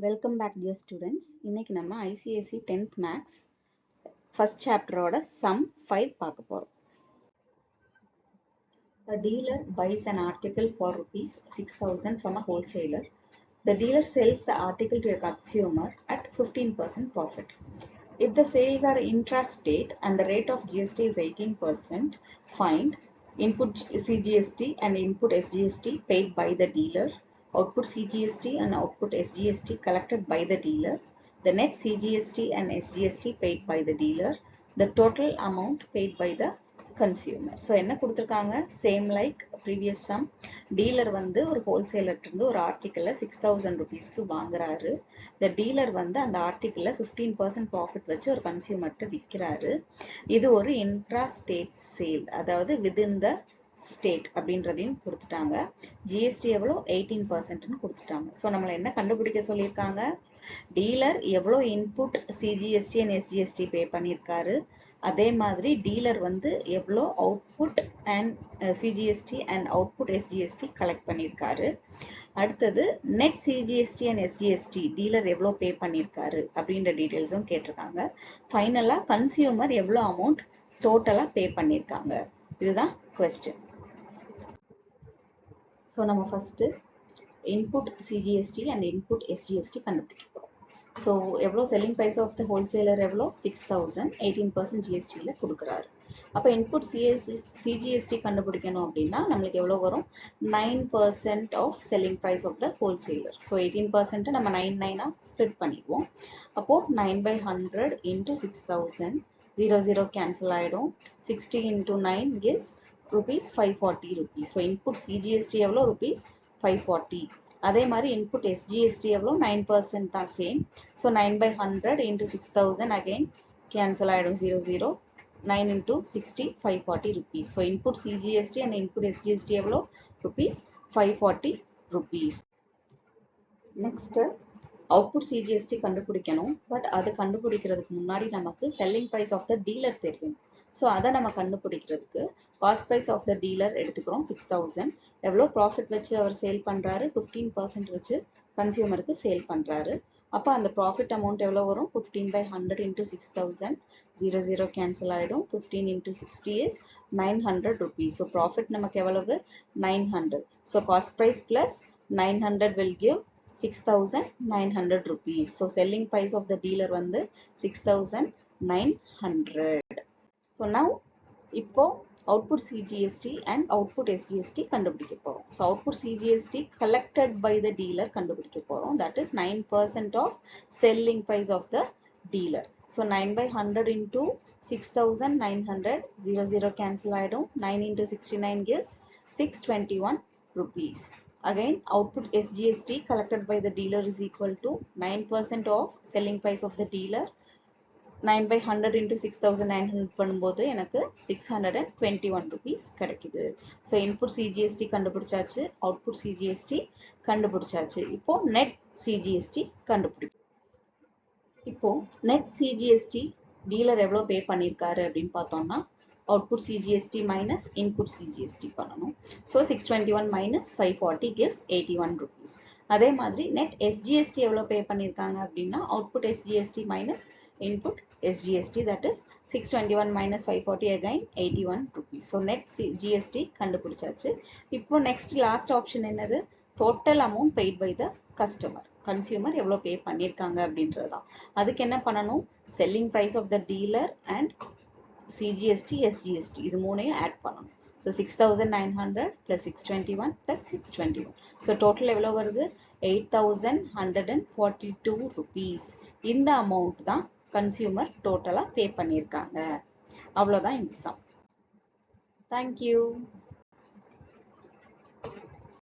Welcome back dear students. இன்னைக்கு நம்ம ICSE 10th Maths first chapter ஓட sum 5 பார்க்க போறோம். A dealer buys an article for rupees 6,000 from a wholesaler. The dealer sells the article to a consumer at 15% profit. If the sales are intrastate and the rate of GST is 18%, find input CGST and input SGST paid by the dealer, output CGST and output SGST collected by the dealer, the net CGST and SGST paid by the dealer, the total amount paid by the consumer. So என்ன கொடுத்திருக்காங்க, same like previous sum. Dealer வந்து ஒரு wholesaler இருந்து ஒரு ஆர்டிக்கிளை 6,000 ருபீஸ்க்கு வாங்குறாரு. இந்த dealer வந்து அந்த ஆர்டிக்கிளை 15% ப்ராஃபிட் வச்சு ஒரு கன்சியூமர்கிட்ட விற்கிறாரு. இது ஒரு இன்ட்ரா ஸ்டேட் சேல், அதாவது விதின் த ஸ்டேட் அப்படின்றதையும் கொடுத்துட்டாங்க. ஜிஎஸ்டி எவ்வளோ 18%ன்னு கொடுத்துட்டாங்க. ஸோ நம்மளை என்ன கண்டுபிடிக்க சொல்லியிருக்காங்க, டீலர் எவ்வளோ இன்புட் சிஜிஎஸ்டி அண்ட் எஸ்ஜிஎஸ்டி பே பண்ணியிருக்காரு, அதே மாதிரி டீலர் வந்து எவ்வளோ output and CGST and output SGST collect பண்ணியிருக்காரு. அடுத்தது net CGST and SGST dealer எவ்வளோ பே பண்ணியிருக்காரு அப்படின்ற டீட்டெயில்ஸும் கேட்டிருக்காங்க. ஃபைனலாக கன்சியூமர் எவ்வளோ அமௌண்ட் டோட்டலாக பே பண்ணியிருக்காங்க, இதுதான் கொஸ்டின். ஸோ நம்ம first input CGST and input SGST கண்டுபிடிக்க போகிறோம். ஸோ எவ்வளோ selling price of the wholesaler எவ்வளோ 6,000, 18% ஜிஎஸ்டியில் கொடுக்குறாரு. அப்போ இன்புட் சிஜிஎஸ்டி கண்டுபிடிக்கணும் அப்படின்னா நம்மளுக்கு எவ்வளோ வரும், 9% of selling price of the wholesaler. So 18% நம்ம 9 ஸ்ப்ளிட் பண்ணிடுவோம். அப்போது 9/100 into 6,000, 0 கேன்சல் ஆகிடும். 60 into 9 gives rupees 540 rupees. So input CGST எவ்வளோ rupees 540. அதே மாதிரி இன்புட் எஸ்ஜிஎஸ்டி எவ்வளோ 9% தான் same. So 9/100 into 6,000 again cancel ஆகிடும். 0 9 into 60 540 rupees. So input CGST and input SGST எவ்வளோ rupees 540 rupees. Next output CGST கண்டுபிடிக்கணும். பட் அது கண்டுபிடிக்கிறதுக்கு முன்னாடி நமக்கு selling price of the dealer தெரியும். ஸோ அதை நம்ம கண்டுபிடிக்கிறதுக்கு cost price of the dealer எடுத்துக்கிறோம் 6,000. எவ்வளோ ப்ராஃபிட் வச்சு அவர் சேல் பண்ணுறாரு, 15% வச்சு கன்சியூமருக்கு சேல் பண்ணுறாரு. அப்போ அந்த ப்ராஃபிட் அமௌண்ட் எவ்வளோ வரும், 15/100 into 6,000, 0 கேன்சல் ஆகிடும். 15 into 60 is 900 rupees. So profit நமக்கு எவ்வளவு 900. So cost price plus 900 will give 6,900 rupees. So selling price of the dealer வந்து 6,900. So now இப்போ output CGST and output SGST கண்டுபிடிக்க போறோம். So output CGST collected by the dealer கண்டுபிடிக்க போறோம். That is 9% of selling price of the dealer. So 9/100 into 6,900, 0 cancel ஆயிடும். 9 into 69 gives 621 rupees. Again, output SGST collected by the dealer is equal to 9% of selling price of the dealer. 9/100 into 6,900 பண்ணும்போது எனக்கு 621 rupees கிடைக்குது. So input CGST கண்டுபிடிச்சாச்சு, output CGST கண்டுபிடிச்சாச்சு. இப்போ net CGST கண்டுபிடிக்கும். இப்போ net CGST dealer எவ்வளோ பே பண்ணியிருக்காரு அப்படின்னு பார்த்தோம்னா output CGST minus input CGST பண்ணணும். So 621 minus 540 gives 81 rupees. அதே மாதிரி net SGST எவ்வளோ பே பண்ணியிருக்காங்க அப்படின்னா output SGST minus input SGST, that is 621 minus 540 again 81 rupees. So net GST கண்டுபிடிச்சாச்சு. இப்போ next last option என்னது, total amount paid by the customer. Consumer எவ்வளோ பே பண்ணியிருக்காங்க அப்படின்றது தான். அதுக்கு என்ன பண்ணணும், selling price of the dealer and CGST, SGST இது மூணையும் ஆட் பண்ணணும். So 6,900 plus 621 plus 621. So total எவ்வளோ வருது, 8,142 rupees. இந்த அமௌண்ட் தான் கன்சியூமர் டோட்டலாக பே பண்ணியிருக்காங்க. அவ்வளோதான் இந்த சம். தேங்க்யூ.